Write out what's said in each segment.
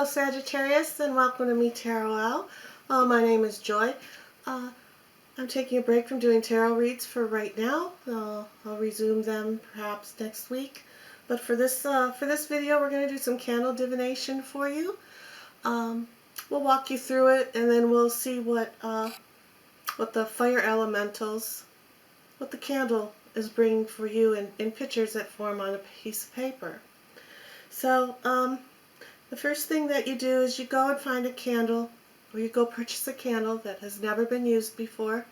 Hello Sagittarius, and welcome to Me Tarot Owl. My name is Joy. I'm taking a break from doing tarot reads for right now. I'll resume them perhaps next week. But for this video, we're going to do some candle divination for you. We'll walk you through it, and then we'll see what the fire elementals, what the candle is bringing for you in pictures that form on a piece of paper. So, the first thing that you do is you go and find a candle, or you go purchase a candle that has never been used before,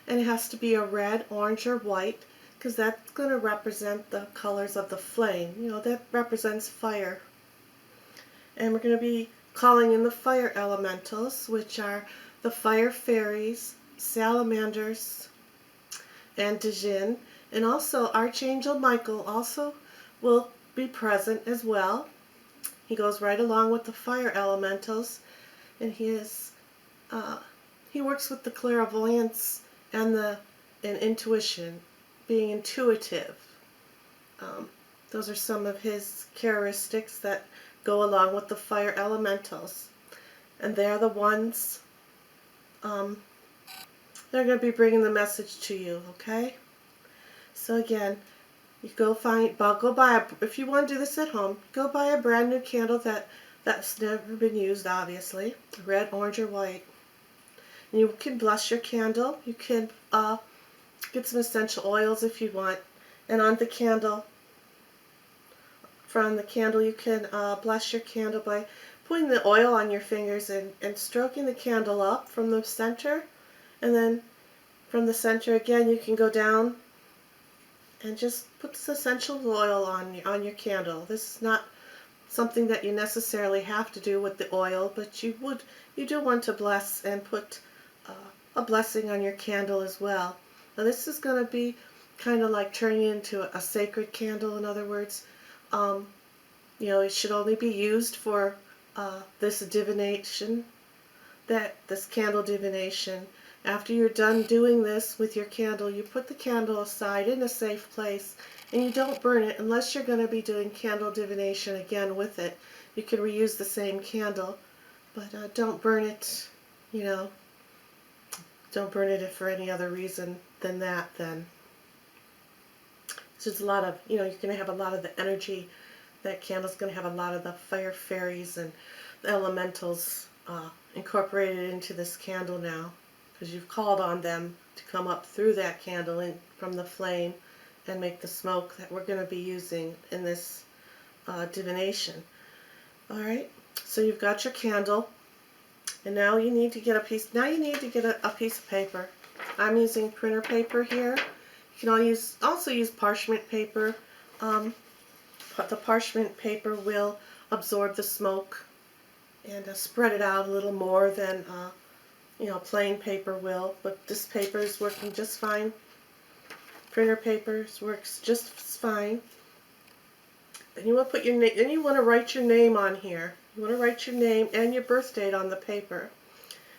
and it has to be a red, orange, or white, because that's going to represent the colors of the flame. You know, that represents fire. And we're going to be calling in the fire elementals, which are the fire fairies, salamanders, and Djinn. And also Archangel Michael also will be present as well. He goes right along with the fire elementals, and he works with the clairvoyance and intuition, being intuitive. Those are some of his characteristics that go along with the fire elementals, and they're the ones they're going to be bringing the message to you. Okay, so again, you go buy if you want to do this at home, go buy a brand new candle that's never been used, obviously, red, orange, or white. And you can bless your candle. You can get some essential oils if you want. And on the candle, you can bless your candle by putting the oil on your fingers and stroking the candle up from the center. And then from the center again, you can go down and just put this essential oil on your candle. This is not something that you necessarily have to do with the oil, but you do want to bless and put a blessing on your candle as well. Now this is going to be kind of like turning into a sacred candle. In other words, you know, it should only be used for this divination, this candle divination. After you're done doing this with your candle, you put the candle aside in a safe place, and you don't burn it unless you're going to be doing candle divination again with it. You can reuse the same candle, but don't burn it, you know. Don't burn it for any other reason than that, then. So it's a lot of, you know, you're going to have a lot of the energy. That candle's going to have a lot of the fire fairies and the elementals incorporated into this candle now, because you've called on them to come up through that candle and from the flame and make the smoke that we're going to be using in this divination. Alright, so you've got your candle, and now you need to get a piece of paper. I'm using printer paper here. You can also use parchment paper, but the parchment paper will absorb the smoke and spread it out a little more than you know, plain paper will, but this paper is working just fine. Printer paper works just fine. And you want to put your name. Then you want to write your name on here. You want to write your name and your birth date on the paper.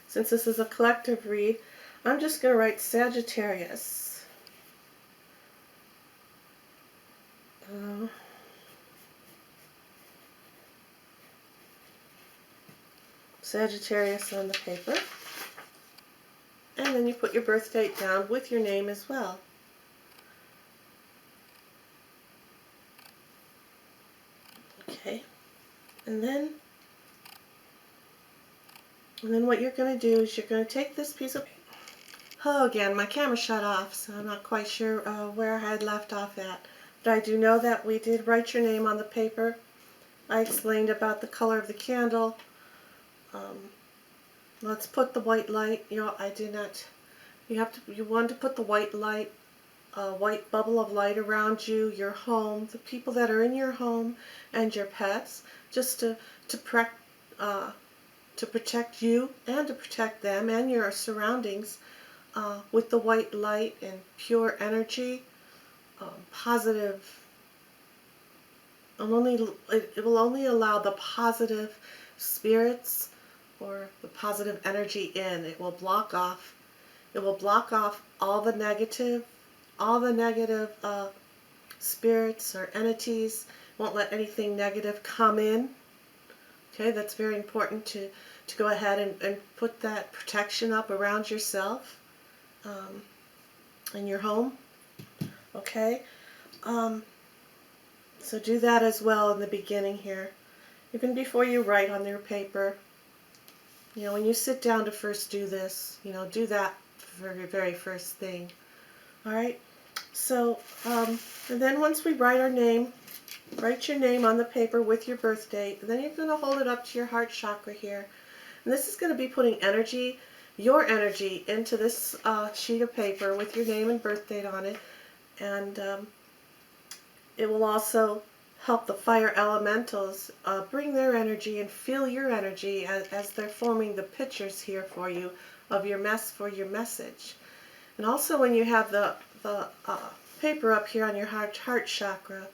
Since this is a collective read, I'm just going to write Sagittarius. Sagittarius on the paper. And then you put your birth date down with your name as well. Okay. And then what you're going to do is you're going to take this piece of... Oh, again, my camera shut off, so I'm not quite sure where I had left off at. But I do know that we did write your name on the paper. I explained about the color of the candle. Let's put the white light. You know, I did not. You want to put the white light, white bubble of light around you, your home, the people that are in your home, and your pets, just to protect you and to protect them and your surroundings with the white light and pure energy, positive. It will only allow the positive spirits or the positive energy in. It will block off all the negative spirits or entities. Won't let anything negative come in Okay, that's very important to go ahead and put that protection up around yourself in your home. Okay, so do that as well in the beginning here. Even before you write on your paper, you know, when you sit down to first do this, you know, do that for your very first thing. All right, so and then once we write our name, write your name on the paper with your birth date, and then you're going to hold it up to your heart chakra here. And this is going to be putting energy, your energy, into this sheet of paper with your name and birth date on it. And it will also help the fire elementals bring their energy and feel your energy as they're forming the pictures here for you of your message. And also when you have the paper up here on your heart chakra,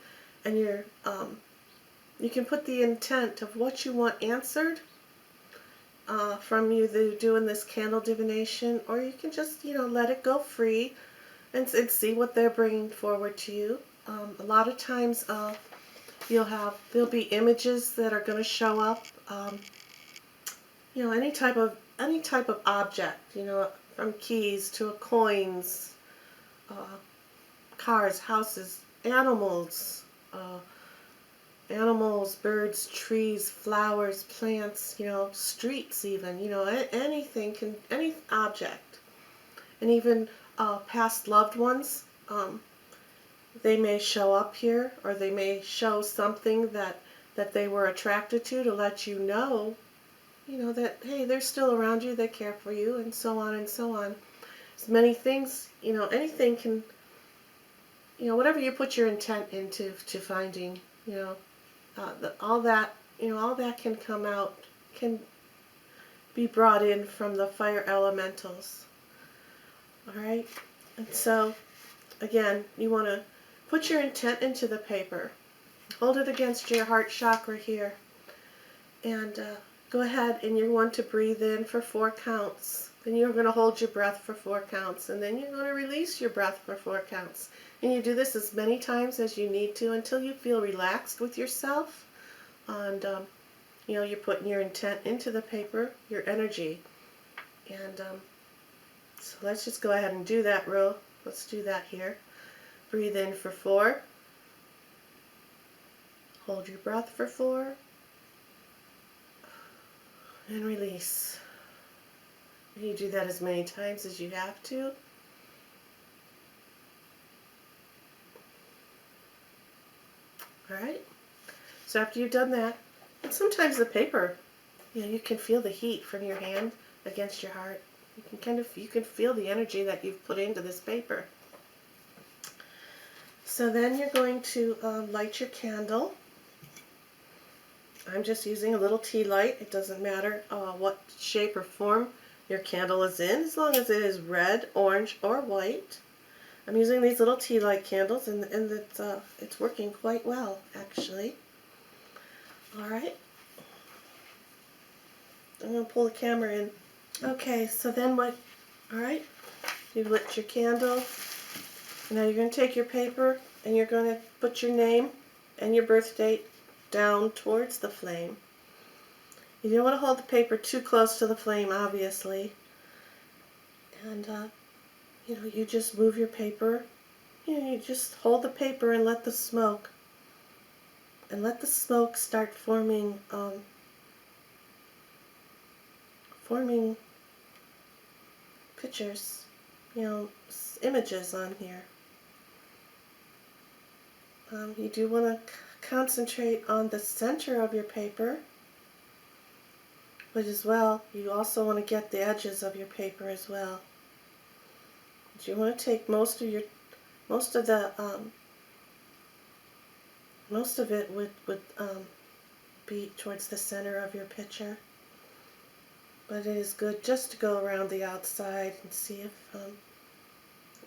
and you can put the intent of what you want answered from you doing this candle divination, or you can just, you know, let it go free and see what they're bringing forward to you. A lot of times there'll be images that are going to show up, you know, any type of object, you know, from keys to coins, cars, houses, animals, birds, trees, flowers, plants, you know, streets even, you know, anything any object. And even past loved ones, they may show up here, or they may show something that they were attracted to let you know that, hey, they're still around you, they care for you, and so on and so on. As many things, you know, anything can, you know, whatever you put your intent into finding, you know, all that, you know, all that can come out, can be brought in from the fire elementals. All right, and so again, you want to put your intent into the paper, hold it against your heart chakra here, and go ahead and you want to breathe in for 4 counts. Then you're going to hold your breath for 4 counts, and then you're going to release your breath for 4 counts. And you do this as many times as you need to until you feel relaxed with yourself. And you know, you're putting your intent into the paper, your energy. And so let's just go ahead and do that, let's do that here. Breathe in for 4. Hold your breath for 4. And release. You do that as many times as you have to. Alright, so after you've done that, and sometimes the paper, you know, you can feel the heat from your hand against your heart. You can feel the energy that you've put into this paper. So then you're going to light your candle. I'm just using a little tea light. It doesn't matter what shape or form your candle is in, as long as it is red, orange, or white. I'm using these little tea light candles, and it's working quite well, actually. All right. I'm going to pull the camera in. Okay, so then all right, you've lit your candle. Now you're going to take your paper, and you're going to put your name and your birth date down towards the flame. You don't want to hold the paper too close to the flame, obviously. And you know, you just move your paper. You know, you just hold the paper and let the smoke start forming pictures, you know, images on here. You do want to concentrate on the center of your paper, but as well, you also want to get the edges of your paper as well. You want to take most of it would be towards the center of your picture, but it is good just to go around the outside and see if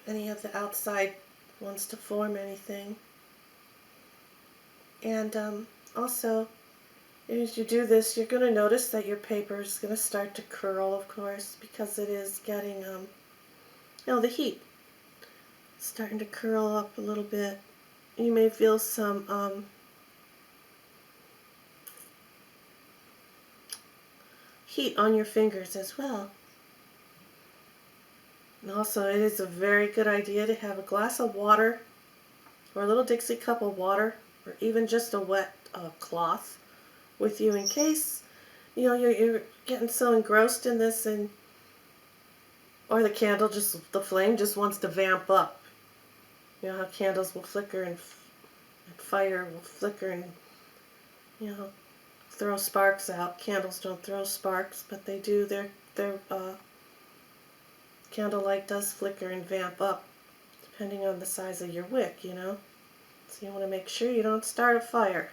any of the outside wants to form anything. And also, as you do this, you're going to notice that your paper is going to start to curl, of course, because it is getting you know, the heat. It's starting to curl up a little bit. You may feel some heat on your fingers as well. And also, it is a very good idea to have a glass of water or a little Dixie cup of water or even just a wet cloth with you in case you're getting so engrossed in this or the flame just wants to vamp up. You know how candles will flicker and fire will flicker and throw sparks out. Candles don't throw sparks, but they do. Their candlelight does flicker and vamp up depending on the size of your wick, So you want to make sure you don't start a fire.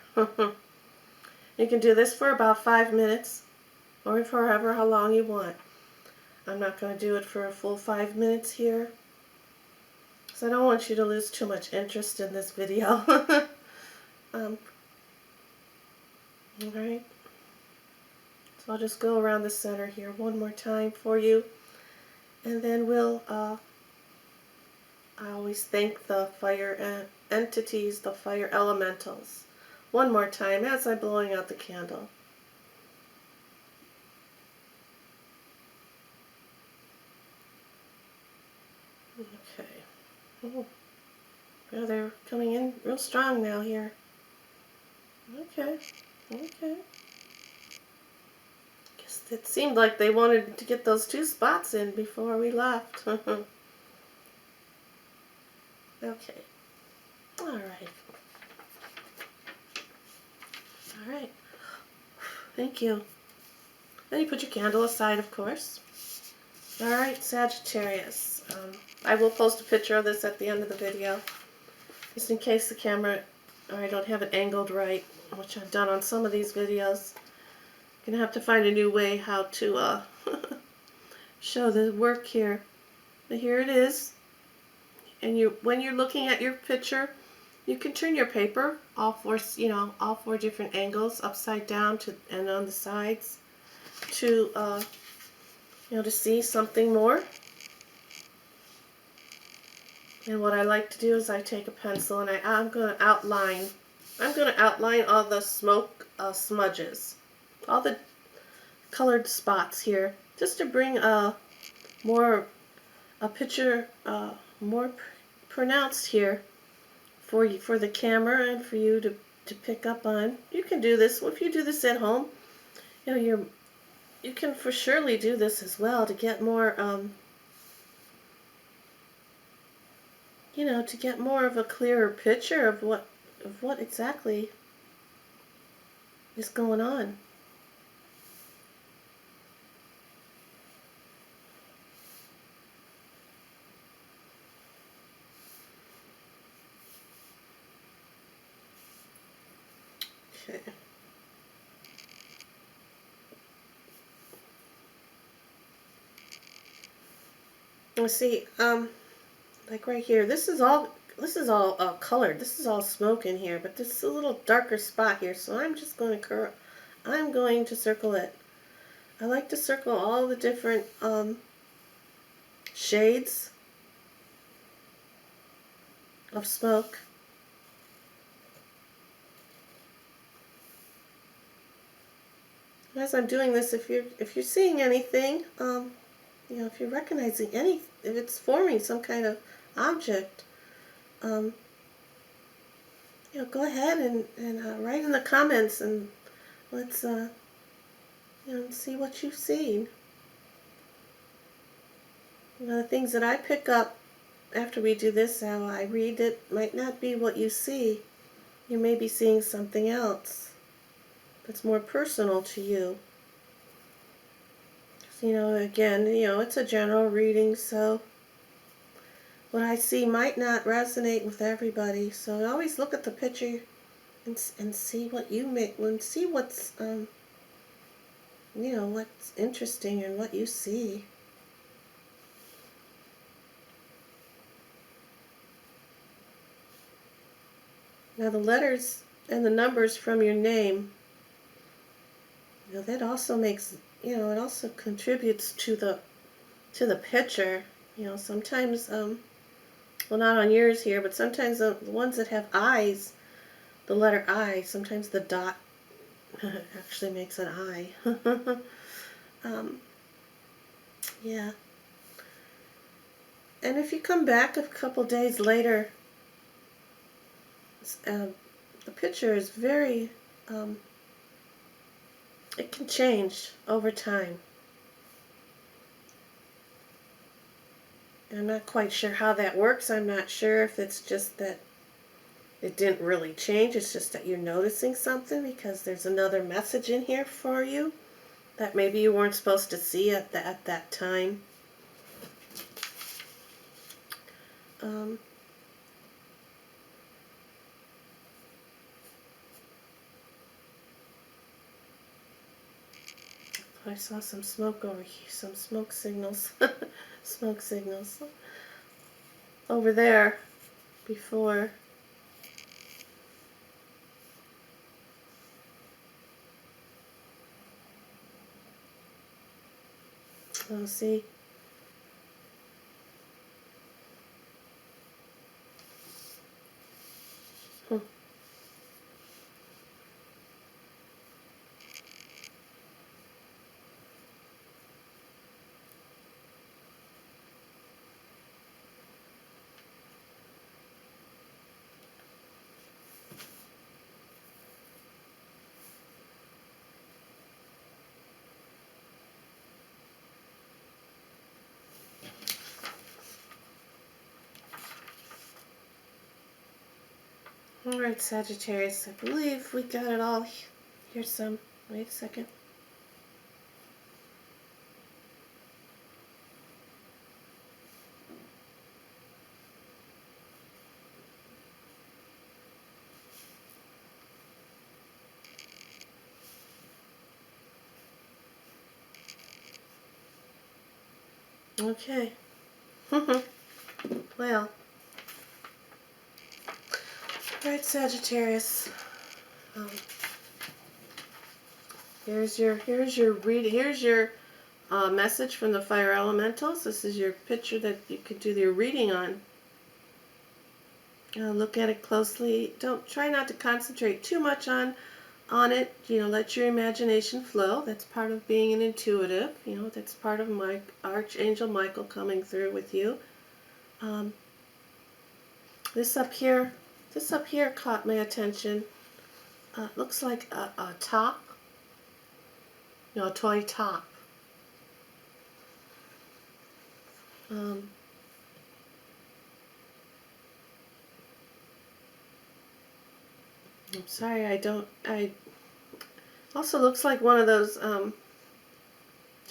You can do this for about 5 minutes or for how long you want. I'm not going to do it for a full 5 minutes here because I don't want you to lose too much interest in this video. Alright. So I'll just go around the center here one more time for you. And then I always thank the fire entities, the fire elementals, one more time as I'm blowing out the candle. Okay. Oh, they're coming in real strong now here. Okay. Guess it seemed like they wanted to get those 2 spots in before we left. Okay. Alright. Thank you. Then you put your candle aside, of course. Alright, Sagittarius. I will post a picture of this at the end of the video, just in case the camera, or I don't have it angled right, which I've done on some of these videos. I'm going to have to find a new way how to show the work here. But here it is. And when you're looking at your picture, you can turn your paper all 4 different angles, upside down and on the sides, to to see something more. And what I like to do is I take a pencil and I'm going to outline all the smoke smudges, all the colored spots here, just to bring a picture more pronounced here for the camera and for you to pick up on. You can do this if you do this at home. You can for surely do this as well to get more to get more of a clearer picture of what exactly is going on. Okay. Let's see, like right here, this is all colored. This is all smoke in here, but this is a little darker spot here, so I'm just going to circle it. I like to circle all the different shades of smoke. As I'm doing this, if you're seeing anything, if you're recognizing if it's forming some kind of object, go ahead and write in the comments and let's see what you've seen. The things that I pick up after we do this, how I read it, might not be what you see. You may be seeing something else that's more personal to you. Again, it's a general reading, so what I see might not resonate with everybody. So always look at the picture and see what you make, and see what's what's interesting and what you see. Now the letters and the numbers from your name, that also makes, it also contributes to the picture. Sometimes, well, not on yours here, but sometimes the ones that have eyes, the letter I, sometimes the dot actually makes an eye. Yeah. And if you come back a couple days later, the picture is very, it can change over time. I'm not quite sure how that works. I'm not sure if it's just that it didn't really change. It's just that you're noticing something because there's another message in here for you that maybe you weren't supposed to see at that time. Um, I saw some smoke over here, some smoke signals, smoke signals over there before. Oh, see. Hmm. All right, Sagittarius, I believe we got it all. Here's some. Wait a second. Okay. Well, all right, Sagittarius. Um, here's your read. Here's your message from the fire elementals. This is your picture that you could do your reading on. Look at it closely. Don't try not to concentrate too much on it. Let your imagination flow. That's part of being an intuitive. That's part of my Archangel Michael coming through with you. This up here caught my attention. Looks like a top, a toy top. I'm sorry, I also looks like one of those, I'm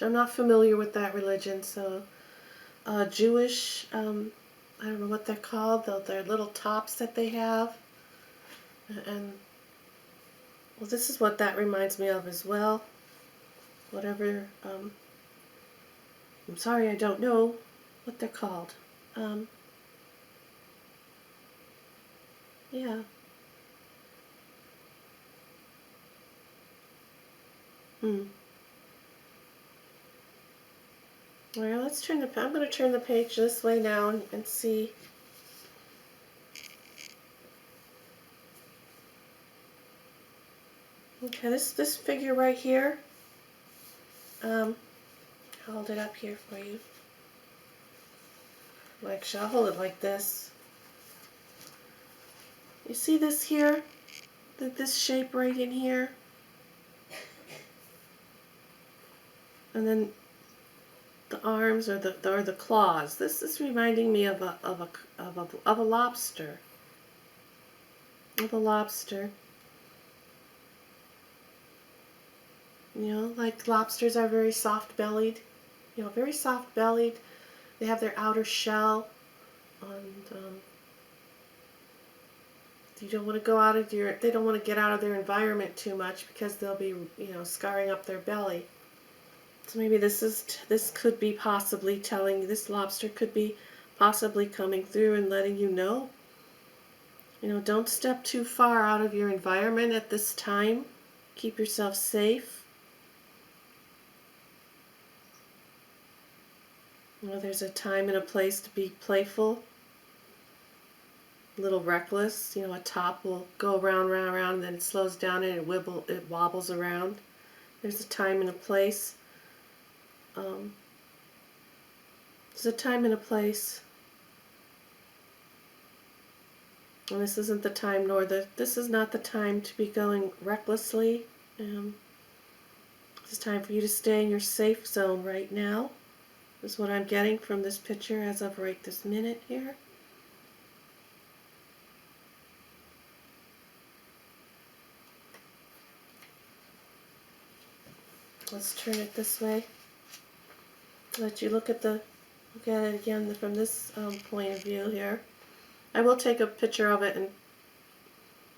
not familiar with that religion, so Jewish, I don't know what they're called, they're little tops that they have, and well, this is what that reminds me of as well. Whatever, I'm sorry, I don't know what they're called. Yeah. All right, I'm going to turn the page this way now and see. Okay, this figure right here, I'll hold it up here for you. Actually, I'll hold it like this. You see this here? This shape right in here? And then the arms or the claws. This is reminding me of a lobster. Of a lobster. Like lobsters are very soft-bellied. Very soft-bellied. They have their outer shell, and you don't want to go out of they don't want to get out of their environment too much because they'll be, scarring up their belly. So maybe this could be possibly telling you, this lobster could be possibly coming through and letting you know, don't step too far out of your environment at this time. Keep yourself safe. There's a time and a place to be playful, a little reckless. A top will go around, and then it slows down and it wobbles around. There's a time and a place. there's a time and a place. And this isn't the time, this is not the time to be going recklessly. It's time for you to stay in your safe zone right now. This is what I'm getting from this picture as of right this minute here. Let's turn it this way. Let you look at it again from this point of view here. I will take a picture of it and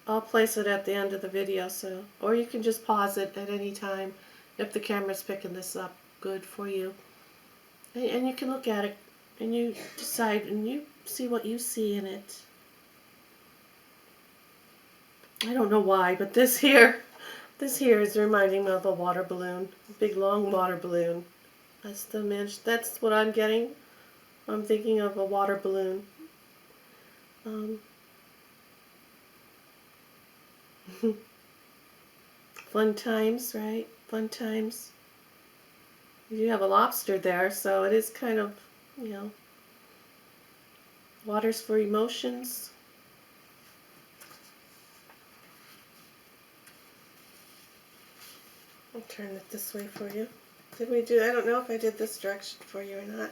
I'll place it at the end of the video, or you can just pause it at any time if the camera's picking this up good for you. And you can look at it and you decide and you see what you see in it. I don't know why, but this here is reminding me of a water balloon, a big long water balloon. That's what I'm getting. I'm thinking of a water balloon. Fun times, right? Fun times. You have a lobster there, so it is kind of, waters for emotions. I'll turn it this way for you. I don't know if I did this direction for you or not.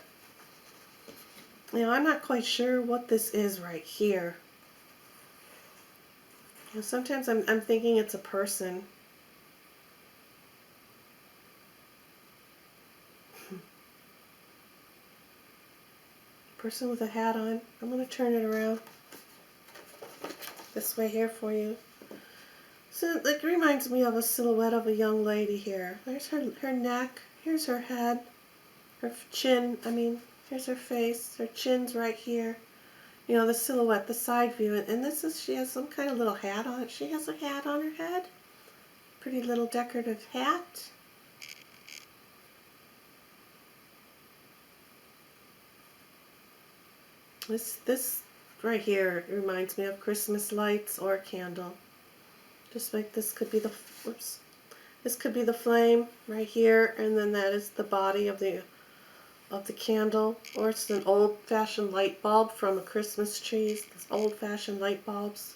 I'm not quite sure what this is right here. Sometimes I'm thinking it's a person. Person with a hat on. I'm going to turn it around this way here for you. So it reminds me of a silhouette of a young lady here. There's her neck. Here's her head. Her chin. Here's her face. Her chin's right here. The silhouette, the side view. And she has some kind of little hat on it. She has a hat on her head. Pretty little decorative hat. This right here reminds me of Christmas lights or a candle. Just like this could be this could be the flame right here, and then that is the body of the candle, or it's an old-fashioned light bulb from a Christmas tree. These old-fashioned light bulbs.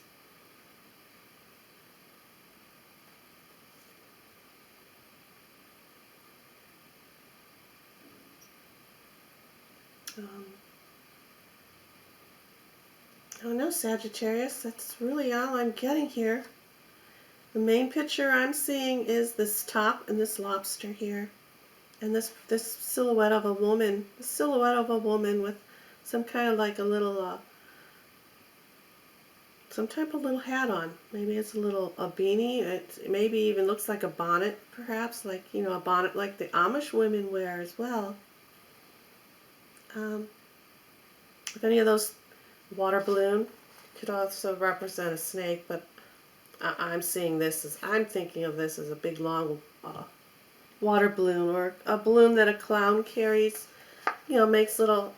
I don't know, Sagittarius. That's really all I'm getting here. The main picture I'm seeing is this top and this lobster here. And this silhouette of a woman. The silhouette of a woman with some kind of like a little, some type of little hat on. Maybe it's a beanie. It maybe even looks like a bonnet, perhaps. Like, a bonnet like the Amish women wear as well. If any of those water balloon could also represent a snake, but I'm seeing I'm thinking of this as a big long water balloon, or a balloon that a clown carries, makes little,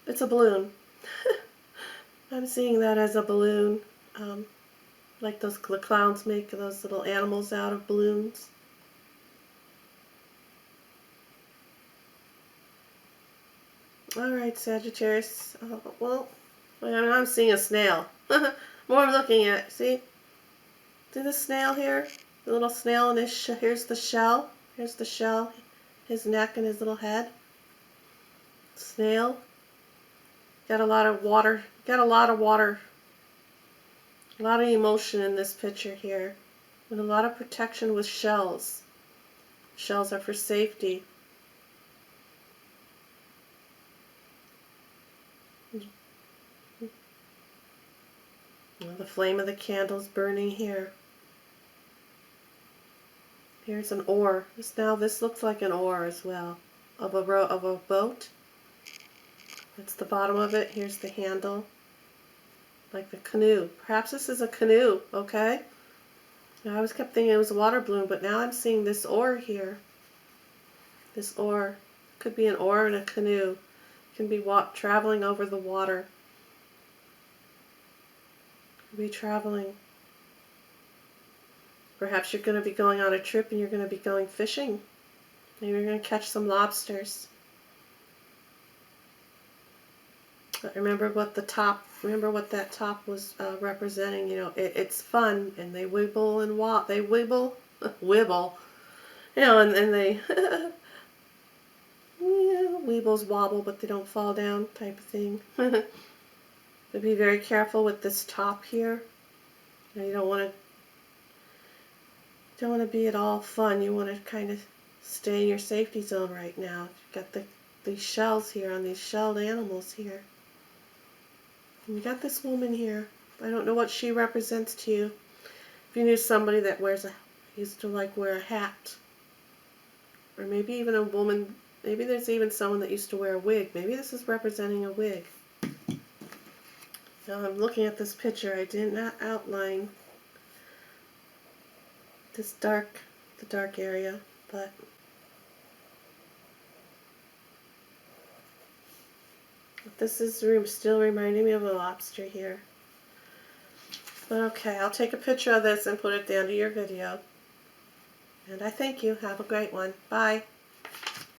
it's a balloon. I'm seeing that as a balloon, like the clowns make those little animals out of balloons. Alright, Sagittarius. Well, I'm seeing a snail. More I'm looking at. See the snail here? The little snail, and here's the shell. Here's the shell. His neck and his little head. Snail. Got a lot of water. Got a lot of water. A lot of emotion in this picture here. And a lot of protection with shells. Shells are for safety. The flame of the candle's burning here. Here's an oar. This looks like an oar as well, of a boat. That's the bottom of it. Here's the handle, like the canoe. Perhaps this is a canoe. Okay. I always kept thinking it was a water balloon, but now I'm seeing this oar here. This oar could be an oar in a canoe. It can be traveling over the water. Be traveling. Perhaps you're going to be going on a trip and you're going to be going fishing. Maybe you're going to catch some lobsters. But remember what that top was representing. You know, it's fun, and they wiggle and they wibble, wibble. You know, and they yeah, weebles wobble, but they don't fall down, type of thing. But be very careful with this top here. You don't want to be at all fun. You want to kind of stay in your safety zone right now. You've got these shells here on these shelled animals here. And you got this woman here. I don't know what she represents to you. If you knew somebody that used to like wear a hat, or maybe even a woman, maybe there's even someone that used to wear a wig. Maybe this is representing a wig. Now I'm looking at this picture. I did not outline the dark area, but this is still reminding me of a lobster here. But okay, I'll take a picture of this and put it down to your video. And I thank you. Have a great one. Bye.